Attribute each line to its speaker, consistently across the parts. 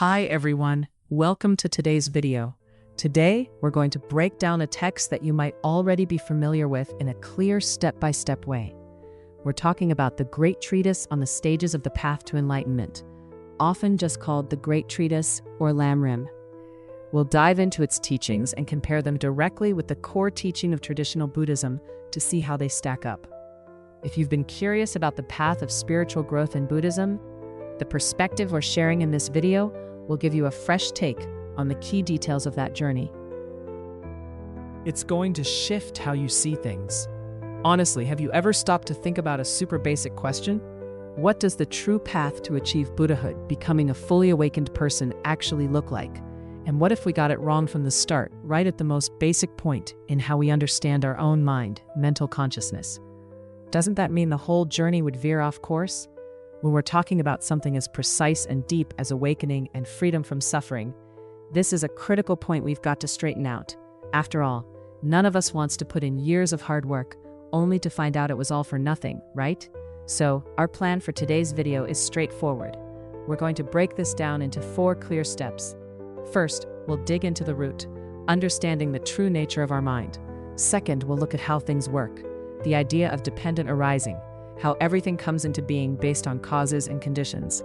Speaker 1: Hi everyone, welcome to today's video. Today, we're going to break down a text that you might already be familiar with in a clear step-by-step way. We're talking about the Great Treatise on the Stages of the Path to Enlightenment, often just called the Great Treatise or Lamrim. We'll dive into its teachings and compare them directly with the core teaching of traditional Buddhism to see how they stack up. If you've been curious about the path of spiritual growth in Buddhism, the perspective we're sharing in this video will give you a fresh take on the key details of that journey. It's going to shift how you see things. Honestly, have you ever stopped to think about a super basic question? What does the true path to achieve Buddhahood, becoming a fully awakened person, actually look like? And what if we got it wrong from the start, right at the most basic point in how we understand our own mind, mental consciousness? Doesn't that mean the whole journey would veer off course? When we're talking about something as precise and deep as awakening and freedom from suffering, this is a critical point we've got to straighten out. After all, none of us wants to put in years of hard work only to find out it was all for nothing, right? So, our plan for today's video is straightforward. We're going to break this down into 4 clear steps. First, we'll dig into the root, understanding the true nature of our mind. Second, we'll look at how things work, the idea of dependent arising, how everything comes into being based on causes and conditions.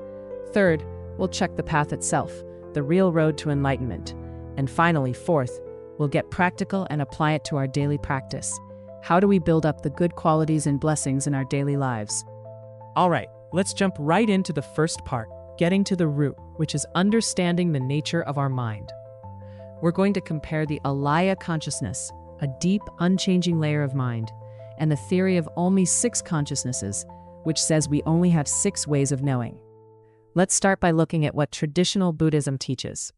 Speaker 1: Third, we'll check the path itself, the real road to enlightenment. And finally, fourth, we'll get practical and apply it to our daily practice. How do we build up the good qualities and blessings in our daily lives? All right, let's jump right into the first part, getting to the root, which is understanding the nature of our mind. We're going to compare the alaya consciousness, a deep, unchanging layer of mind, and the theory of only 6 consciousnesses, which says we only have 6 ways of knowing. Let's start by looking at what traditional Buddhism teaches.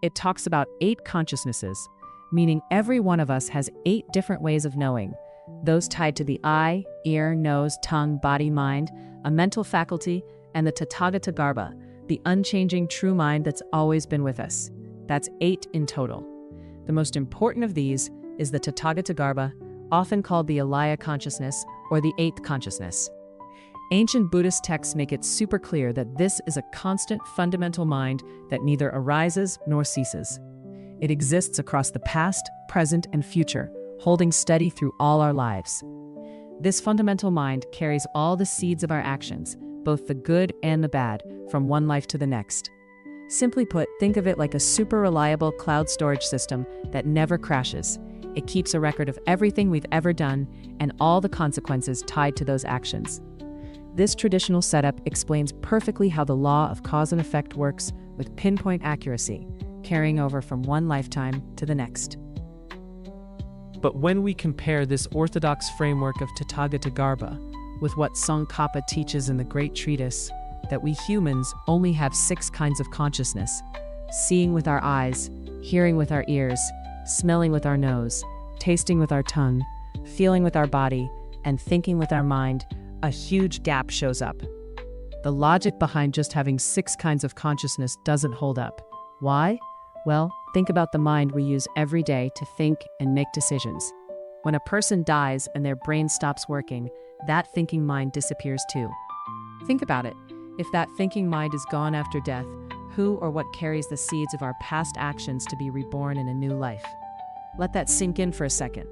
Speaker 1: It talks about 8 consciousnesses, meaning every one of us has 8 different ways of knowing, those tied to the eye, ear, nose, tongue, body, mind, a mental faculty, and the Tathāgatagarbha, the unchanging true mind that's always been with us. That's 8 in total. The most important of these is the Tathāgatagarbha, often called the alaya consciousness or the 8th consciousness. Ancient Buddhist texts make it super clear that this is a constant fundamental mind that neither arises nor ceases. It exists across the past, present, and future, holding steady through all our lives. This fundamental mind carries all the seeds of our actions, both the good and the bad, from one life to the next. Simply put, think of it like a super reliable cloud storage system that never crashes. It keeps a record of everything we've ever done and all the consequences tied to those actions. This traditional setup explains perfectly how the law of cause and effect works with pinpoint accuracy, carrying over from one lifetime to the next. But when we compare this orthodox framework of Tathāgatagarbha with what Tsongkhapa teaches in the Great Treatise, that we humans only have 6 kinds of consciousness: seeing with our eyes, hearing with our ears, smelling with our nose, tasting with our tongue, feeling with our body, and thinking with our mind, a huge gap shows up. The logic behind just having 6 kinds of consciousness doesn't hold up. Why? Well, think about the mind we use every day to think and make decisions. When a person dies and their brain stops working, that thinking mind disappears too. Think about it. If that thinking mind is gone after death, who or what carries the seeds of our past actions to be reborn in a new life? Let that sink in for a second.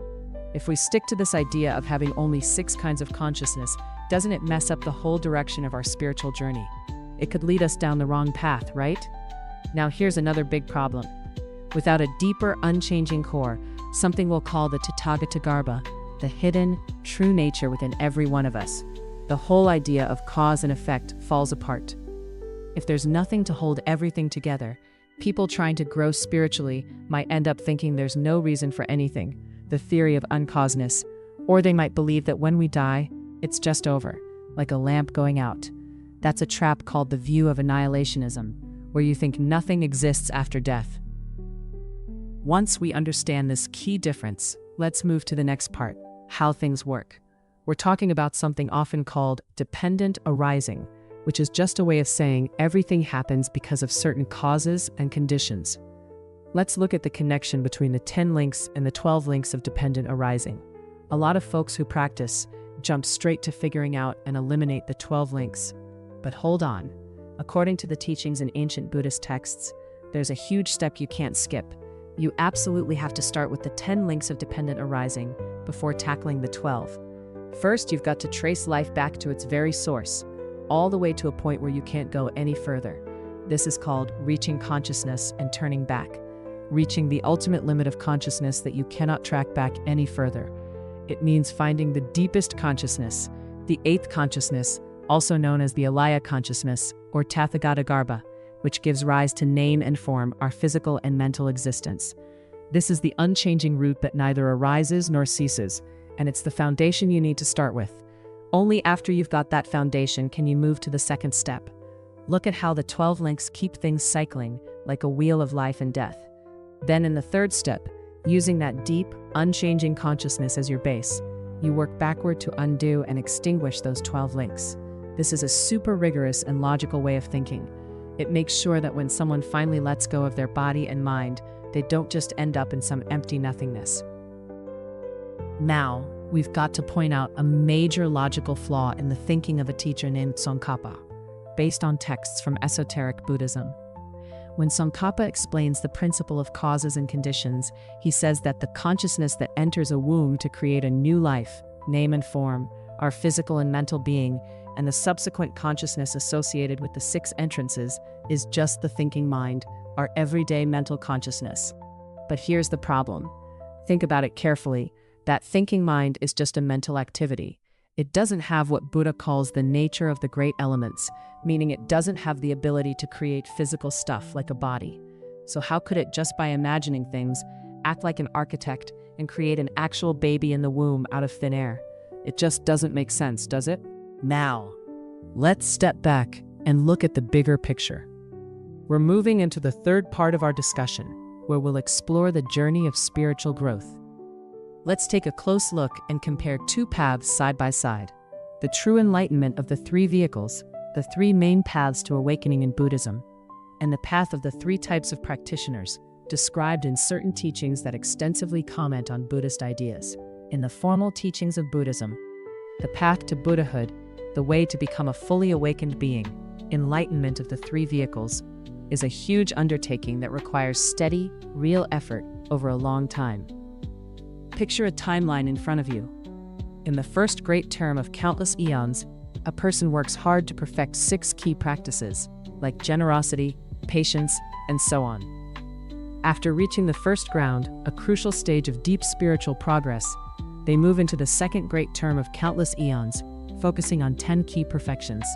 Speaker 1: If we stick to this idea of having only 6 kinds of consciousness, doesn't it mess up the whole direction of our spiritual journey? It could lead us down the wrong path, right? Now here's another big problem. Without a deeper, unchanging core, something we'll call the Tathāgatagarbha, the hidden, true nature within every one of us, the whole idea of cause and effect falls apart. If there's nothing to hold everything together, people trying to grow spiritually might end up thinking there's no reason for anything, the theory of uncauseness, or they might believe that when we die, it's just over, like a lamp going out. That's a trap called the view of annihilationism, where you think nothing exists after death. Once we understand this key difference, let's move to the next part, how things work. We're talking about something often called dependent arising, which is just a way of saying everything happens because of certain causes and conditions. Let's look at the connection between the 10 links and the 12 links of dependent arising. A lot of folks who practice jump straight to figuring out and eliminate the 12 links. But hold on. According to the teachings in ancient Buddhist texts, there's a huge step you can't skip. You absolutely have to start with the 10 links of dependent arising before tackling the 12. First, you've got to trace life back to its very source, all the way to a point where you can't go any further. This is called reaching consciousness and turning back, reaching the ultimate limit of consciousness that you cannot track back any further. It means finding the deepest consciousness, the eighth consciousness, also known as the Alaya consciousness, or Tathāgatagarbha, which gives rise to name and form our physical and mental existence. This is the unchanging root that neither arises nor ceases, and it's the foundation you need to start with. Only after you've got that foundation can you move to the second step. Look at how the 12 links keep things cycling, like a wheel of life and death. Then in the third step, using that deep, unchanging consciousness as your base, you work backward to undo and extinguish those 12 links. This is a super rigorous and logical way of thinking. It makes sure that when someone finally lets go of their body and mind, they don't just end up in some empty nothingness. Now, we've got to point out a major logical flaw in the thinking of a teacher named Tsongkhapa, based on texts from Esoteric Buddhism. When Tsongkhapa explains the principle of causes and conditions, he says that the consciousness that enters a womb to create a new life, name and form, our physical and mental being, and the subsequent consciousness associated with the 6 entrances is just the thinking mind, our everyday mental consciousness. But here's the problem. Think about it carefully. That thinking mind is just a mental activity. It doesn't have what Buddha calls the nature of the great elements, meaning it doesn't have the ability to create physical stuff like a body. So how could it, just by imagining things, act like an architect and create an actual baby in the womb out of thin air? It just doesn't make sense, does it? Now, let's step back and look at the bigger picture. We're moving into the third part of our discussion, where we'll explore the journey of spiritual growth. Let's take a close look and compare 2 paths side by side. The true enlightenment of the 3 vehicles, the 3 main paths to awakening in Buddhism, and the path of the 3 types of practitioners, described in certain teachings that extensively comment on Buddhist ideas. In the formal teachings of Buddhism, the path to Buddhahood, the way to become a fully awakened being, enlightenment of the 3 vehicles, is a huge undertaking that requires steady, real effort over a long time. Picture a timeline in front of you. In the first great term of countless eons, a person works hard to perfect 6 key practices, like generosity, patience, and so on. After reaching the first ground, a crucial stage of deep spiritual progress, they move into the second great term of countless eons, focusing on 10 key perfections.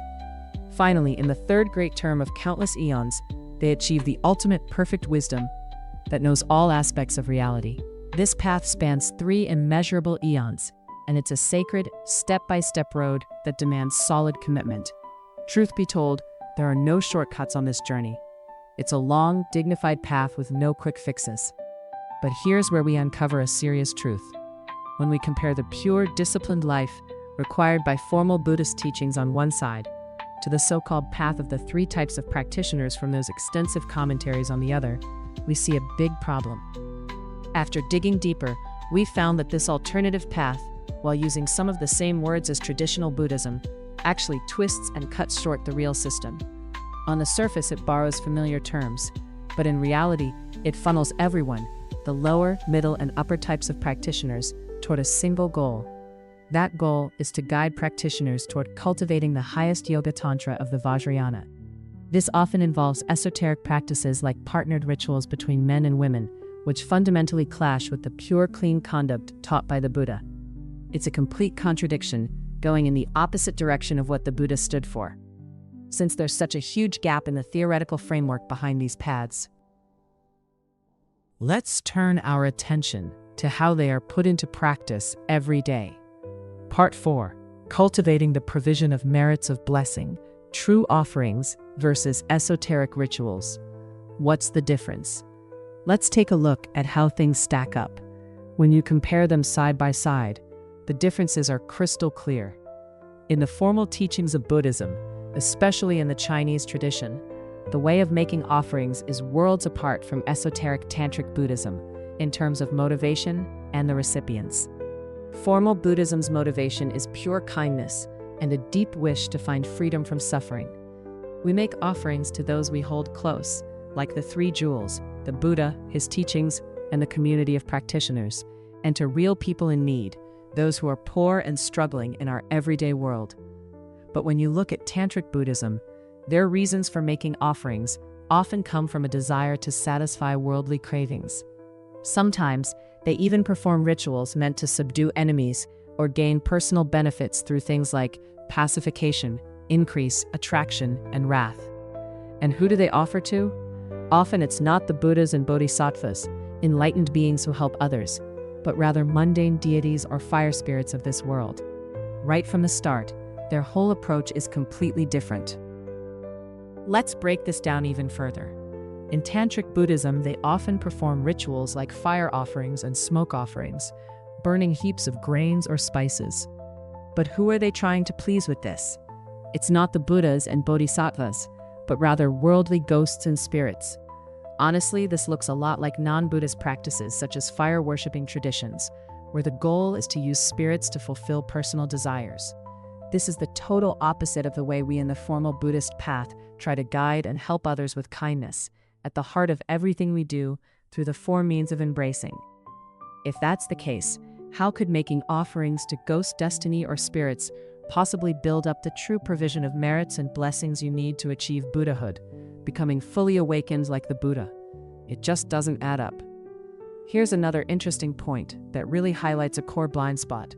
Speaker 1: Finally, in the third great term of countless eons, they achieve the ultimate perfect wisdom that knows all aspects of reality. This path spans 3 immeasurable eons, and it's a sacred, step-by-step road that demands solid commitment. Truth be told, there are no shortcuts on this journey. It's a long, dignified path with no quick fixes. But here's where we uncover a serious truth. When we compare the pure, disciplined life required by formal Buddhist teachings on one side to the so-called path of the 3 types of practitioners from those extensive commentaries on the other, we see a big problem. After digging deeper, we found that this alternative path, while using some of the same words as traditional Buddhism, actually twists and cuts short the real system. On the surface, it borrows familiar terms, but in reality, it funnels everyone, the lower, middle, and upper types of practitioners, toward a single goal. That goal is to guide practitioners toward cultivating the highest yoga tantra of the Vajrayana. This often involves esoteric practices like partnered rituals between men and women, which fundamentally clash with the pure, clean conduct taught by the Buddha. It's a complete contradiction, going in the opposite direction of what the Buddha stood for. Since there's such a huge gap in the theoretical framework behind these paths, let's turn our attention to how they are put into practice every day. Part 4. Cultivating the provision of merits of blessing, true offerings versus esoteric rituals. What's the difference? Let's take a look at how things stack up. When you compare them side by side, the differences are crystal clear. In the formal teachings of Buddhism, especially in the Chinese tradition, the way of making offerings is worlds apart from esoteric tantric Buddhism in terms of motivation and the recipients. Formal Buddhism's motivation is pure kindness and a deep wish to find freedom from suffering. We make offerings to those we hold close, like the three jewels, the Buddha, his teachings, and the community of practitioners, and to real people in need, those who are poor and struggling in our everyday world. But when you look at Tantric Buddhism, their reasons for making offerings often come from a desire to satisfy worldly cravings. Sometimes, they even perform rituals meant to subdue enemies or gain personal benefits through things like pacification, increase, attraction, and wrath. And who do they offer to? Often it's not the Buddhas and Bodhisattvas, enlightened beings who help others, but rather mundane deities or fire spirits of this world. Right from the start, their whole approach is completely different. Let's break this down even further. In Tantric Buddhism, they often perform rituals like fire offerings and smoke offerings, burning heaps of grains or spices. But who are they trying to please with this? It's not the Buddhas and Bodhisattvas, but rather worldly ghosts and spirits. Honestly, this looks a lot like non-Buddhist practices such as fire-worshipping traditions, where the goal is to use spirits to fulfill personal desires. This is the total opposite of the way we in the formal Buddhist path try to guide and help others with kindness, at the heart of everything we do through the four means of embracing. If that's the case, how could making offerings to ghost destiny or spirits possibly build up the true provision of merits and blessings you need to achieve Buddhahood, becoming fully awakened like the Buddha? It just doesn't add up. Here's another interesting point that really highlights a core blind spot.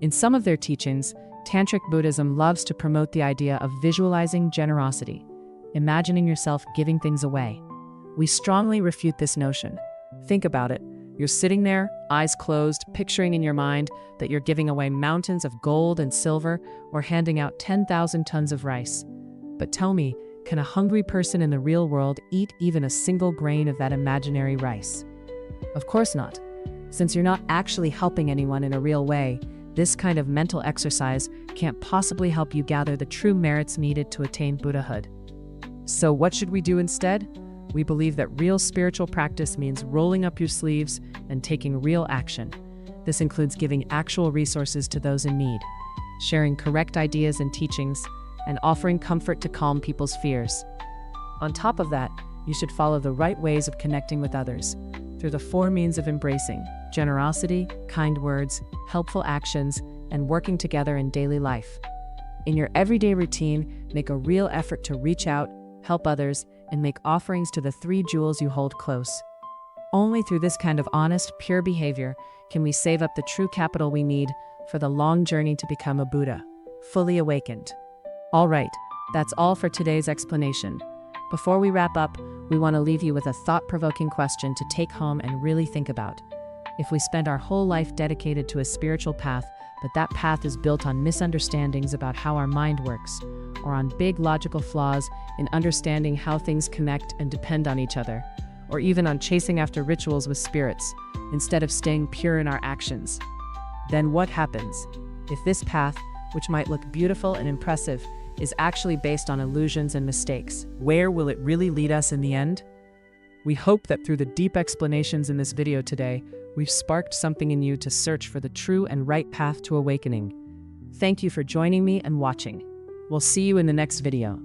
Speaker 1: In some of their teachings, Tantric Buddhism loves to promote the idea of visualizing generosity, imagining yourself giving things away. We strongly refute this notion. Think about it. You're sitting there, eyes closed, picturing in your mind that you're giving away mountains of gold and silver or handing out 10,000 tons of rice. But tell me, can a hungry person in the real world eat even a single grain of that imaginary rice? Of course not. Since you're not actually helping anyone in a real way, this kind of mental exercise can't possibly help you gather the true merits needed to attain Buddhahood. So what should we do instead? We believe that real spiritual practice means rolling up your sleeves and taking real action. This includes giving actual resources to those in need, sharing correct ideas and teachings, and offering comfort to calm people's fears. On top of that, you should follow the right ways of connecting with others through the four means of embracing: generosity, kind words, helpful actions, and working together in daily life. In your everyday routine, make a real effort to reach out, help others, and make offerings to the three jewels you hold close. Only through this kind of honest, pure behavior can we save up the true capital we need for the long journey to become a Buddha, fully awakened. All right, that's all for today's explanation. Before we wrap up, we want to leave you with a thought-provoking question to take home and really think about. If we spend our whole life dedicated to a spiritual path, but that path is built on misunderstandings about how our mind works, or on big logical flaws in understanding how things connect and depend on each other, or even on chasing after rituals with spirits, instead of staying pure in our actions, then what happens? If this path, which might look beautiful and impressive, is actually based on illusions and mistakes, where will it really lead us in the end? We hope that through the deep explanations in this video today, we've sparked something in you to search for the true and right path to awakening. Thank you for joining me and watching. We'll see you in the next video.